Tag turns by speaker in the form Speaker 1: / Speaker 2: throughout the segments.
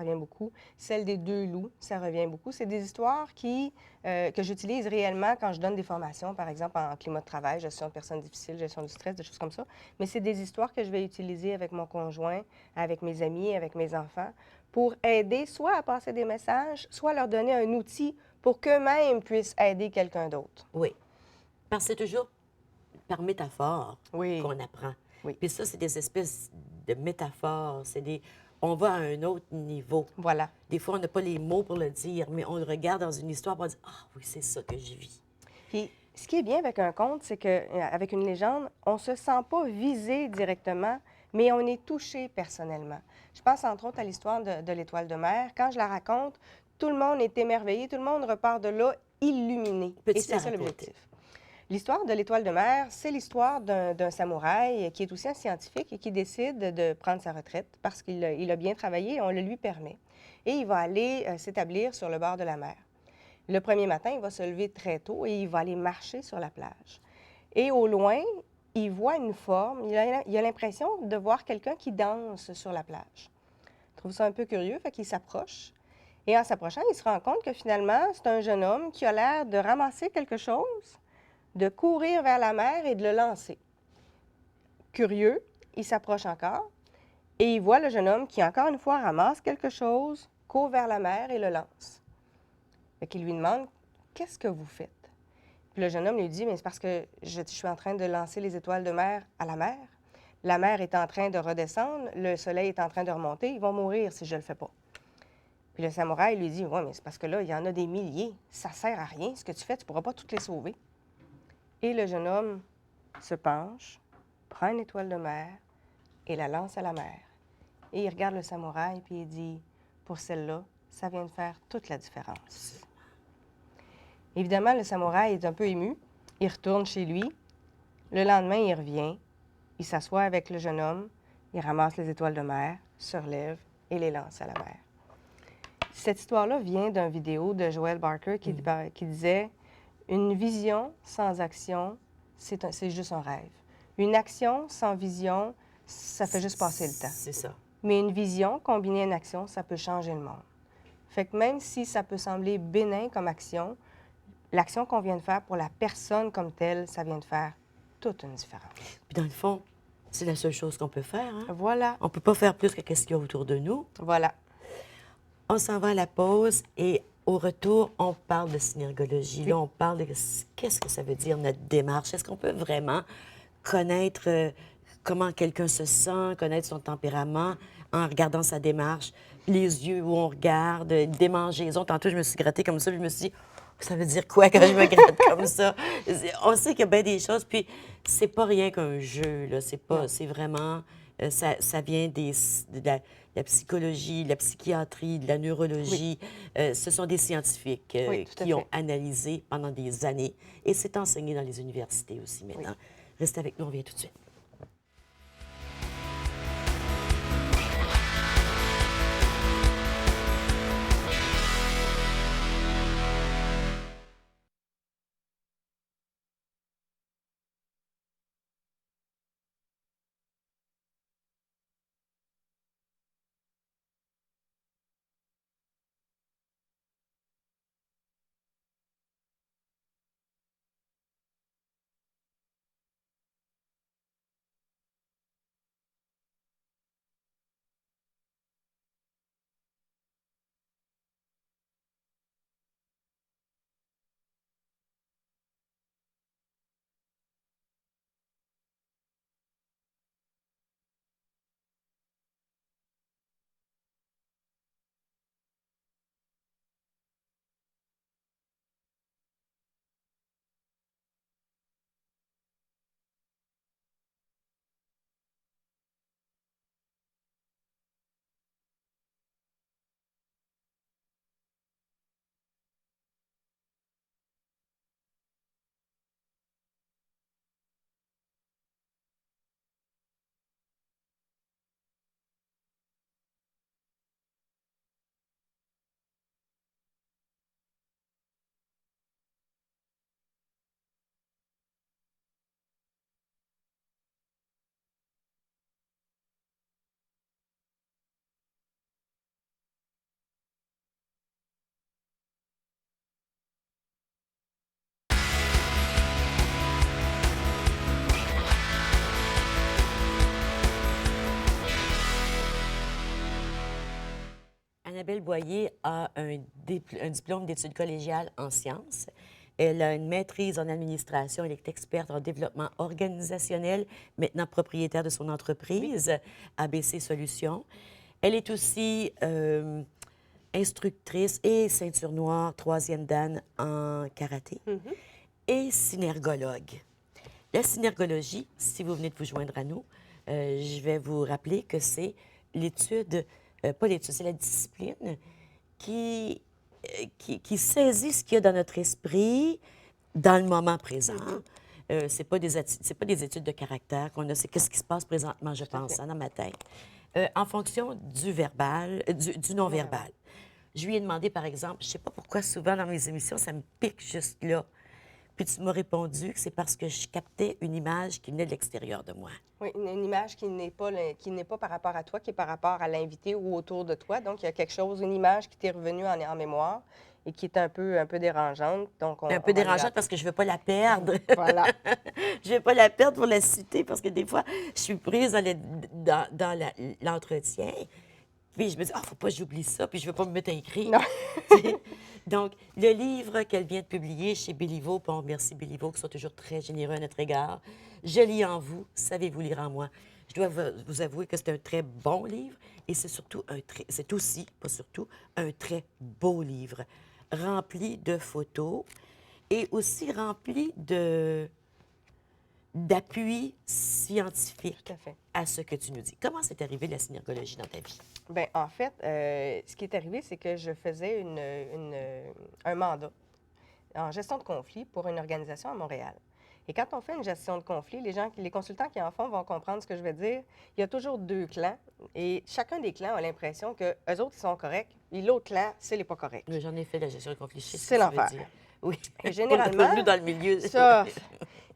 Speaker 1: revient beaucoup. Celle des deux loups, ça revient beaucoup. C'est des histoires que j'utilise réellement quand je donne des formations, par exemple en climat de travail, gestion de personnes difficiles, gestion du stress, des choses comme ça. Mais c'est des histoires que je vais utiliser avec mon conjoint, avec mes amis, avec mes enfants, pour aider soit à passer des messages, soit à leur donner un outil pour qu'eux-mêmes puissent aider quelqu'un d'autre.
Speaker 2: Oui. Parce que c'est toujours par métaphore
Speaker 1: Oui,
Speaker 2: qu'on apprend.
Speaker 1: oui.
Speaker 2: Puis ça, c'est des espèces de métaphores. On va à un autre niveau.
Speaker 1: Voilà.
Speaker 2: Des fois, on n'a pas les mots pour le dire, mais on le regarde dans une histoire pour dire ah oui, c'est ça que je vis.
Speaker 1: Puis, ce qui est bien avec un conte, c'est qu'avec une légende, on ne se sent pas visé directement, mais on est touché personnellement. Je pense entre autres à l'histoire de l'Étoile de mer. Quand je la raconte, tout le monde est émerveillé, tout le monde repart de là illuminé. Et
Speaker 2: Peux-tu
Speaker 1: c'est
Speaker 2: la
Speaker 1: ça
Speaker 2: raconter?
Speaker 1: l'objectif. L'histoire de l'Étoile de mer, c'est l'histoire d'un samouraï qui est aussi un scientifique et qui décide de prendre sa retraite parce qu'il a bien travaillé et on le lui permet. Et il va aller s'établir sur le bord de la mer. Le premier matin, il va se lever très tôt et il va aller marcher sur la plage. Et au loin, il voit une forme, il a l'impression de voir quelqu'un qui danse sur la plage. Il trouve ça un peu curieux, fait qu'il s'approche. Et en s'approchant, il se rend compte que finalement, c'est un jeune homme qui a l'air de ramasser quelque chose, de courir vers la mer et de le lancer. Curieux, il s'approche encore et il voit le jeune homme qui, encore une fois, ramasse quelque chose, court vers la mer et le lance. Fait qu'il lui demande qu'est-ce que vous faites? Puis le jeune homme lui dit mais c'est parce que je suis en train de lancer les étoiles de mer à la mer. La mer est en train de redescendre, le soleil est en train de remonter, ils vont mourir si je ne le fais pas. Puis le samouraï lui dit ouais, mais c'est parce que là, il y en a des milliers, ça sert à rien. Ce que tu fais, tu ne pourras pas toutes les sauver. Et le jeune homme se penche, prend une étoile de mer et la lance à la mer. Et il regarde le samouraï puis il dit pour celle-là, ça vient de faire toute la différence. Évidemment, le samouraï est un peu ému. Il retourne chez lui. Le lendemain, il revient. Il s'assoit avec le jeune homme. Il ramasse les étoiles de mer, se relève et les lance à la mer. Cette histoire-là vient d'une vidéo de Joel Barker qui disait « Une vision sans action, c'est juste un rêve. Une action sans vision, ça fait juste passer le temps.
Speaker 2: C'est ça.
Speaker 1: Mais une vision combinée à une action, ça peut changer le monde. » Fait que même si ça peut sembler bénin comme action, l'action qu'on vient de faire pour la personne comme telle, ça vient de faire toute une différence.
Speaker 2: Puis dans le fond, c'est la seule chose qu'on peut faire. Hein?
Speaker 1: Voilà,
Speaker 2: On ne peut pas faire plus que ce qu'il y a autour de nous.
Speaker 1: voilà.
Speaker 2: On s'en va à la pause et au retour, on parle de synergologie. Là, on parle de qu'est-ce que ça veut dire notre démarche. Est-ce qu'on peut vraiment connaître comment quelqu'un se sent, connaître son tempérament en regardant sa démarche, les yeux où on regarde, démangeaison. Tantôt, je me suis grattée comme ça, puis je me suis dit, ça veut dire quoi quand je me gratte comme ça? On sait qu'il y a bien des choses, puis c'est pas rien qu'un jeu, là. C'est pas, c'est vraiment, ça vient de la psychologie, de la psychiatrie, de la
Speaker 1: Oui,
Speaker 2: neurologie. Ce sont des scientifiques
Speaker 1: oui, tout à
Speaker 2: qui ont
Speaker 1: fait.
Speaker 2: analysé pendant des années, et c'est enseigné dans les universités aussi maintenant. Restez avec nous, on vient tout de suite. Annabelle Boyer a un diplôme d'études collégiales en sciences. Elle a une maîtrise en administration. Elle est experte en développement organisationnel, maintenant propriétaire de son entreprise, ABC Solutions. Elle est aussi instructrice et ceinture noire, troisième dan en karaté, et synergologue. La synergologie, si vous venez de vous joindre à nous, je vais vous rappeler que c'est l'étude, pas l'étude, c'est la discipline qui saisit ce qu'il y a dans notre esprit dans le moment présent. C'est pas des études de caractère qu'on a, c'est qu'est-ce qui se passe présentement, je pense, dans ma tête. En fonction du verbal, du non-verbal. Je lui ai demandé, par exemple, je sais pas pourquoi souvent dans mes émissions, ça me pique juste là. Puis tu m'as répondu que c'est parce que je captais une image qui venait de l'extérieur de moi.
Speaker 1: Oui, une image qui n'est pas par rapport à toi, qui est par rapport à l'invité ou autour de toi. Donc, il y a quelque chose, une image qui t'est revenue en mémoire et qui est un peu dérangeante. Donc,
Speaker 2: Un peu dérangeante parce que je veux pas la perdre.
Speaker 1: Voilà.
Speaker 2: Je veux pas la perdre pour la citer parce que des fois, je suis prise dans l'entretien. Puis je me dis, faut pas que j'oublie ça, puis je veux pas me mettre à écrire.
Speaker 1: Non.
Speaker 2: Donc, le livre qu'elle vient de publier chez Béliveau, puis on remercie Béliveau, qui sont toujours très généreux à notre égard. Je lis en vous, savez-vous lire en moi. Je dois vous avouer que c'est un très bon livre et c'est surtout c'est aussi, pas surtout, un très beau livre, rempli de photos et aussi rempli d'appui scientifique
Speaker 1: Tout à fait.
Speaker 2: à ce que tu nous dis. Comment c'est arrivé la synergologie dans ta vie?
Speaker 1: Bien, en fait, ce qui est arrivé, c'est que je faisais un mandat en gestion de conflit pour une organisation à Montréal. Et quand on fait une gestion de conflit, les consultants qui en font vont comprendre ce que je vais dire. Il y a toujours deux clans et chacun des clans a l'impression que eux autres, ils sont corrects et l'autre clan, c'est les pas corrects.
Speaker 2: Oui, j'en ai fait de la gestion de conflit. Je sais ce
Speaker 1: C'est
Speaker 2: que ça veut
Speaker 1: l'enfer.
Speaker 2: dire. Oui.
Speaker 1: Et généralement,
Speaker 2: On est dans le milieu.
Speaker 1: ça,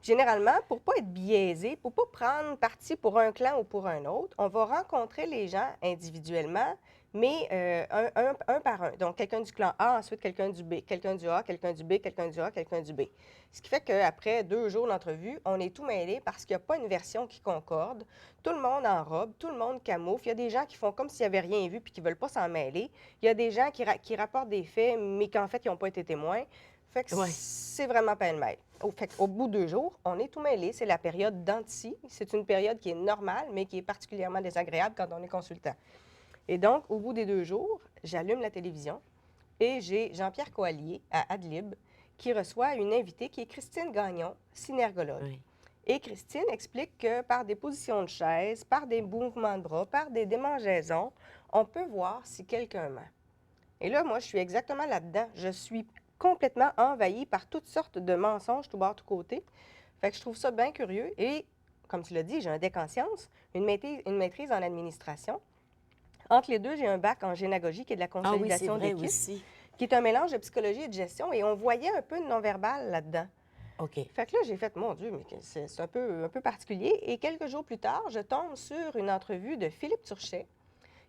Speaker 1: généralement, pour pas être biaisé, pour pas prendre parti pour un clan ou pour un autre, on va rencontrer les gens individuellement, mais un par un. Donc, quelqu'un du clan A, ensuite quelqu'un du B, quelqu'un du A, quelqu'un du B, quelqu'un du A, quelqu'un du B. Ce qui fait qu'après 2 jours d'entrevue, on est tout mêlé parce qu'il n'y a pas une version qui concorde. Tout le monde en robe, tout le monde camoufle. Il y a des gens qui font comme s'ils n'avaient rien vu puis qui ne veulent pas s'en mêler. Il y a des gens qui rapportent des faits, mais qu'en fait, ils n'ont pas été témoins. Fait que c'est vraiment pêle-mêle. Au bout de 2 jours, on est tout mêlé. C'est la période d'anti. C'est une période qui est normale, mais qui est particulièrement désagréable quand on est consultant. Et donc, au bout des 2 jours, j'allume la télévision et j'ai Jean-Pierre Coallier à Adlib qui reçoit une invitée qui est Christine Gagnon, synergologue.
Speaker 2: Oui.
Speaker 1: Et Christine explique que par des positions de chaise, par des mouvements de bras, par des démangeaisons, on peut voir si quelqu'un ment. Et là, moi, je suis exactement là-dedans. Je suis complètement envahie par toutes sortes de mensonges, tout bord, tout côté. Fait que je trouve ça bien curieux. Et, comme tu l'as dit, j'ai un deck en sciences, une maîtrise en administration. Entre les deux, j'ai un bac en génagogie, qui est de la consolidation d'équipe,
Speaker 2: aussi.
Speaker 1: qui est un mélange de psychologie et de gestion. Et on voyait un peu de non-verbal là-dedans.
Speaker 2: OK.
Speaker 1: Fait que là, j'ai fait, mon Dieu, mais c'est un peu particulier. Et quelques jours plus tard, je tombe sur une entrevue de Philippe Turchet,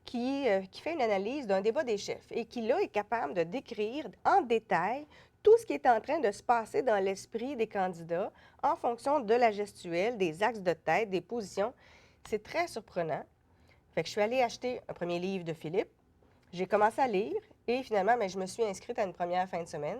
Speaker 1: qui fait une analyse d'un débat des chefs et qui, là, est capable de décrire en détail tout ce qui est en train de se passer dans l'esprit des candidats en fonction de la gestuelle, des axes de tête, des positions. C'est très surprenant. Fait que je suis allée acheter un premier livre de Philippe. J'ai commencé à lire et finalement, bien, je me suis inscrite à une première fin de semaine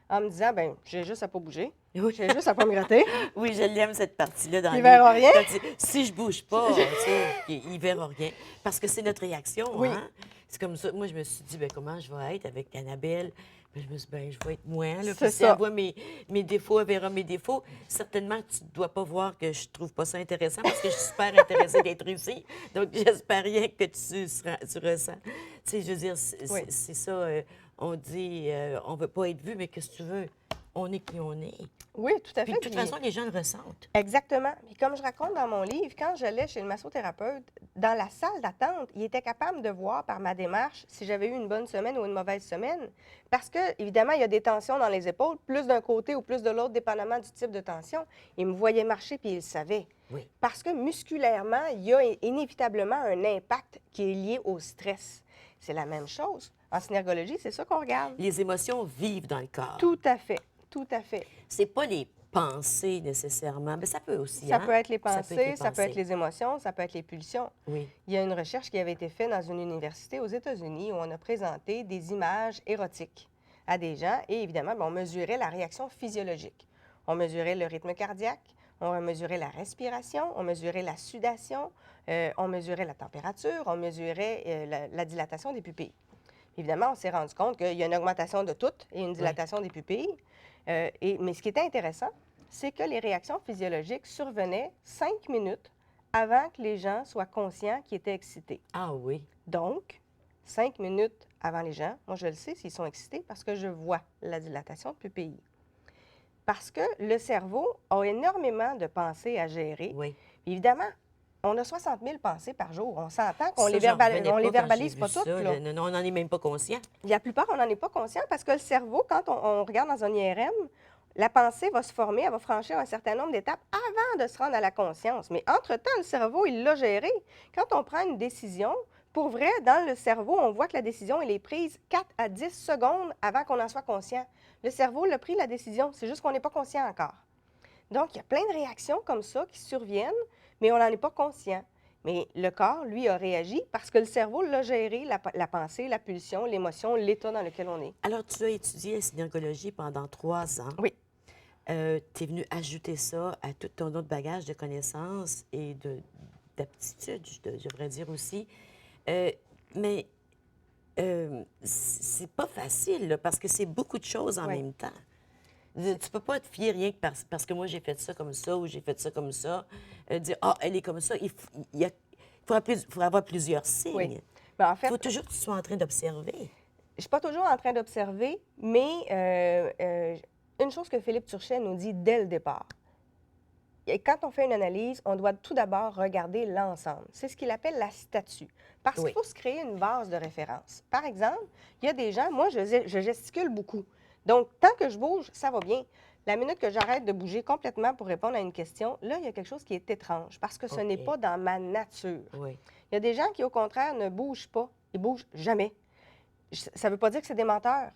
Speaker 1: en me disant, bien, j'ai juste à pas bouger.
Speaker 2: Oui.
Speaker 1: J'ai juste à pas me gratter.
Speaker 2: Oui, je l'aime, cette partie-là. Dans
Speaker 1: Ils verront rien.
Speaker 2: Si je bouge pas, tu sais, ils verront rien. Parce que c'est notre réaction,
Speaker 1: Oui.
Speaker 2: hein? C'est comme ça. Moi, je me suis dit, ben comment je vais être avec Annabelle? Puis je me suis dit, ben je vais être moi. Là. Puis si elle voit mes défauts, elle verra mes défauts. Certainement que tu ne dois pas voir que je trouve pas ça intéressant parce que je suis super intéressée d'être ici. Donc, j'espère rien que tu ressens. Tu sais, je veux dire, c'est ça. On dit, on veut pas être vu, mais qu'est-ce que tu veux? On est qui on est.
Speaker 1: Oui, tout à fait.
Speaker 2: Puis de toute façon, les gens le ressentent.
Speaker 1: Exactement. Puis comme je raconte dans mon livre, quand j'allais chez le massothérapeute, dans la salle d'attente, il était capable de voir par ma démarche si j'avais eu une bonne semaine ou une mauvaise semaine. Parce que, évidemment, il y a des tensions dans les épaules, plus d'un côté ou plus de l'autre, dépendamment du type de tension. Il me voyait marcher puis il le savait.
Speaker 2: Oui.
Speaker 1: Parce que musculairement, il y a inévitablement un impact qui est lié au stress. C'est la même chose. En synergologie, c'est ça qu'on regarde.
Speaker 2: Les émotions vivent dans le corps.
Speaker 1: Tout à fait. Tout à fait.
Speaker 2: C'est pas les pensées nécessairement. Mais ça peut aussi,
Speaker 1: Ça
Speaker 2: hein?
Speaker 1: peut être les
Speaker 2: Ça peut être les
Speaker 1: pensées, ça peut être
Speaker 2: pensées.
Speaker 1: les émotions, ça peut être les pulsions.
Speaker 2: Oui.
Speaker 1: Il y a une recherche qui avait été faite dans une université aux États-Unis où on a présenté des images érotiques à des gens et évidemment, bien, on mesurait la réaction physiologique. On mesurait le rythme cardiaque, on mesurait la respiration, on mesurait la sudation, on mesurait la température, on mesurait la dilatation des pupilles. Évidemment, on s'est rendu compte qu'il y a une augmentation de toutes et une
Speaker 2: Oui.
Speaker 1: dilatation des pupilles. Mais ce qui était intéressant, c'est que les réactions physiologiques survenaient 5 minutes avant que les gens soient conscients qu'ils étaient excités.
Speaker 2: Ah oui.
Speaker 1: Donc, 5 minutes avant les gens, moi je le sais s'ils sont excités parce que je vois la dilatation de pupille. Parce que le cerveau a énormément de pensées à gérer.
Speaker 2: Oui.
Speaker 1: Évidemment, on a 60 000 pensées par jour. On s'entend qu'on
Speaker 2: Ça, j'en revenais
Speaker 1: on les
Speaker 2: pas quand j'ai
Speaker 1: verbalise
Speaker 2: vu
Speaker 1: pas toutes,
Speaker 2: ça,
Speaker 1: là.
Speaker 2: là. Non, non, on n'en est même pas conscient.
Speaker 1: La plupart, on n'en est pas conscient parce que le cerveau, quand on regarde dans un IRM, la pensée va se former, elle va franchir un certain nombre d'étapes avant de se rendre à la conscience. Mais entre-temps, le cerveau, il l'a géré. Quand on prend une décision, pour vrai, dans le cerveau, on voit que la décision, elle est prise 4 à 10 secondes avant qu'on en soit conscient. Le cerveau l'a pris, la décision. C'est juste qu'on n'est pas conscient encore. Donc, il y a plein de réactions comme ça qui surviennent, mais on n'en est pas conscient. Mais le corps, lui, a réagi parce que le cerveau l'a géré, la pensée, la pulsion, l'émotion, l'état dans lequel on est.
Speaker 2: Alors, tu as étudié la synergologie pendant 3 ans.
Speaker 1: Oui,
Speaker 2: Tu es venu ajouter ça à tout ton autre bagage de connaissances et d'aptitudes, je devrais dire aussi. Euh, mais c'est pas facile, là, parce que c'est beaucoup de choses en
Speaker 1: oui.
Speaker 2: même temps. Tu peux pas te fier rien que parce que moi, j'ai fait ça comme ça ou j'ai fait ça comme ça. Dire, ah, elle est comme ça. Il faudra avoir plusieurs
Speaker 1: Oui.
Speaker 2: signes.
Speaker 1: Mais en
Speaker 2: Il
Speaker 1: fait,
Speaker 2: faut toujours que tu sois en train d'observer.
Speaker 1: je ne suis pas toujours en train d'observer, mais une chose que Philippe Turchet nous dit dès le départ. Et quand on fait une analyse, on doit tout d'abord regarder l'ensemble. C'est ce qu'il appelle la statue. Parce qu'il
Speaker 2: Oui.
Speaker 1: faut se créer une base de référence. Par exemple, il y a des gens, moi, je gesticule beaucoup. Donc, tant que je bouge, ça va bien. La minute que j'arrête de bouger complètement pour répondre à une question, là, il y a quelque chose qui est étrange parce que ce n'est
Speaker 2: OK.
Speaker 1: pas dans ma nature.
Speaker 2: Oui.
Speaker 1: Il y a des gens qui, au contraire, ne bougent pas. Ils bougent jamais. Ça ne veut pas dire que c'est des menteurs.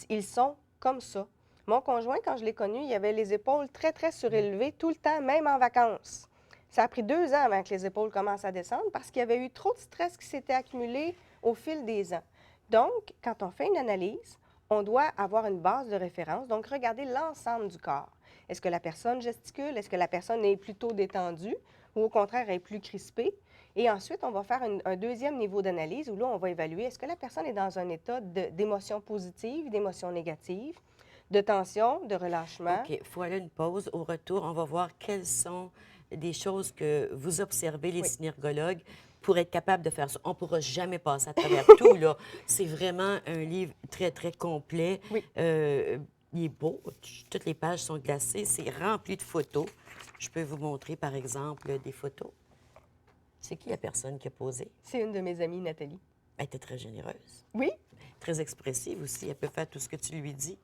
Speaker 1: Ils sont comme ça. Mon conjoint, quand je l'ai connu, il avait les épaules très, très surélevées tout le temps, même en vacances. Ça a pris 2 ans avant que les épaules commencent à descendre parce qu'il y avait eu trop de stress qui s'était accumulé au fil des ans. Donc, quand on fait une analyse, on doit avoir une base de référence, donc regarder l'ensemble du corps. Est-ce que la personne gesticule? Est-ce que la personne est plutôt détendue ou au contraire est plus crispée? Et ensuite, on va faire un deuxième niveau d'analyse où là, on va évaluer est-ce que la personne est dans un état d'émotion positive, d'émotion négative, de tension, de relâchement.
Speaker 2: OK, il faut aller à une pause. Au retour, on va voir quelles sont des choses que vous observez, les
Speaker 1: Oui.
Speaker 2: synergologues, pour être capable de faire ça. On ne pourra jamais passer à travers tout, là. C'est vraiment un livre très, très complet.
Speaker 1: Oui.
Speaker 2: Il est beau. Toutes les pages sont glacées. C'est rempli de photos. Je peux vous montrer, par exemple, des photos. C'est qui la personne qui a posé?
Speaker 1: C'est une de mes amies, Nathalie.
Speaker 2: Elle était très généreuse,
Speaker 1: Oui?
Speaker 2: très expressive aussi. Elle peut faire tout ce que tu lui dis.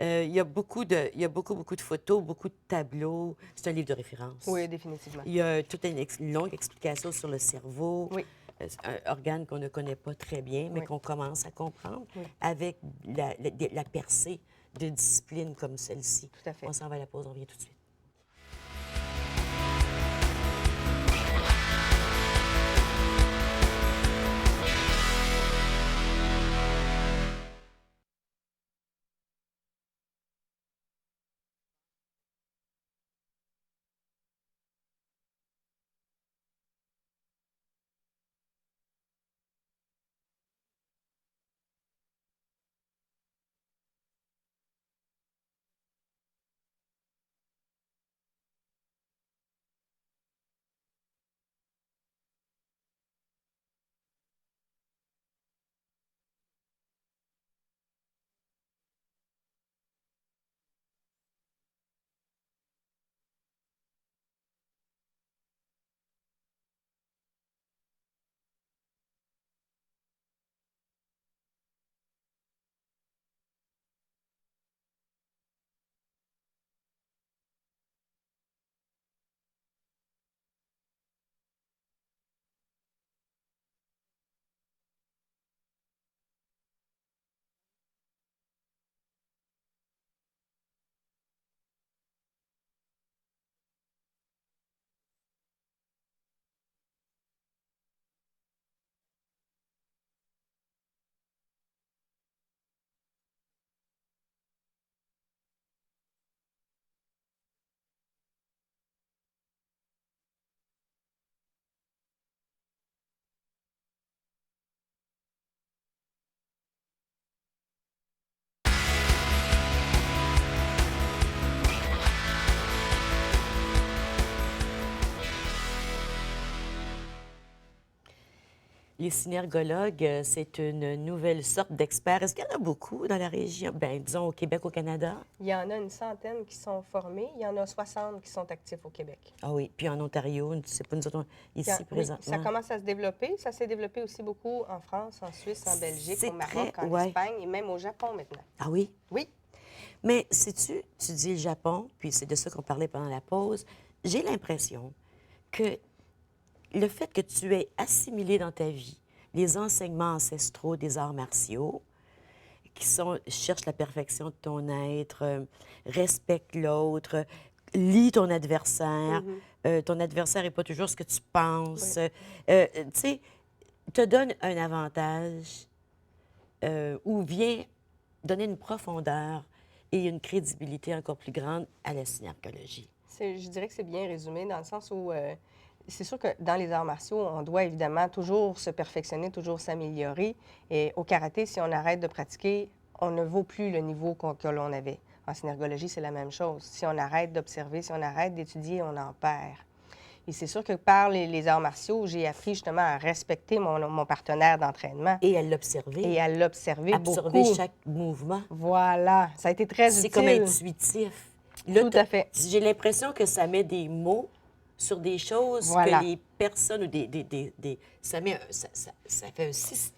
Speaker 2: Il y a beaucoup de photos, beaucoup de tableaux. C'est un livre de référence.
Speaker 1: Oui, définitivement.
Speaker 2: Il y a toute une longue explication sur le cerveau.
Speaker 1: Oui.
Speaker 2: C'est un organe qu'on ne connaît pas très bien, mais
Speaker 1: Oui.
Speaker 2: qu'on commence à comprendre
Speaker 1: Oui.
Speaker 2: avec la percée de disciplines comme celle-ci.
Speaker 1: Tout à fait.
Speaker 2: On s'en va à la pause, on revient tout de suite. Les synergologues, c'est une nouvelle sorte d'experts. Est-ce qu'il y en a beaucoup dans la région? Bien, disons au Québec, au Canada?
Speaker 1: Il y en a une centaine qui sont formés. Il y en a 60 qui sont actifs au Québec.
Speaker 2: Ah oui, puis en Ontario, c'est pas nous autres, ici
Speaker 1: Oui, ça
Speaker 2: présentement.
Speaker 1: commence à se développer. Ça s'est développé aussi beaucoup en France, en Suisse, en Belgique,
Speaker 2: C'est
Speaker 1: au Maroc,
Speaker 2: très-
Speaker 1: en
Speaker 2: ouais.
Speaker 1: Espagne et même au Japon maintenant.
Speaker 2: Ah oui?
Speaker 1: Oui,
Speaker 2: Mais sais-tu, tu dis le Japon, puis c'est de ça qu'on parlait pendant la pause, j'ai l'impression que le fait que tu aies assimilé dans ta vie les enseignements ancestraux des arts martiaux, qui sont cherche la perfection de ton être, respecte l'autre, lis ton adversaire n'est pas toujours ce que tu penses,
Speaker 1: Oui.
Speaker 2: tu sais, te donne un avantage ou vient donner une profondeur et une crédibilité encore plus grande à la synergologie.
Speaker 1: Je dirais que c'est bien résumé dans le sens où c'est sûr que dans les arts martiaux, on doit évidemment toujours se perfectionner, toujours s'améliorer. Et au karaté, si on arrête de pratiquer, on ne vaut plus le niveau que l'on avait. En synergologie, c'est la même chose. Si on arrête d'observer, si on arrête d'étudier, on en perd. Et c'est sûr que par les arts martiaux, j'ai appris justement à respecter mon partenaire d'entraînement
Speaker 2: Et à l'observer,
Speaker 1: et à l'observer
Speaker 2: absorber
Speaker 1: beaucoup.
Speaker 2: chaque mouvement.
Speaker 1: Voilà, ça a été très
Speaker 2: C'est
Speaker 1: utile.
Speaker 2: comme intuitif. Là,
Speaker 1: Tout à fait.
Speaker 2: j'ai l'impression que ça met des mots sur des choses
Speaker 1: Voilà.
Speaker 2: que les personnes ou ça fait un système.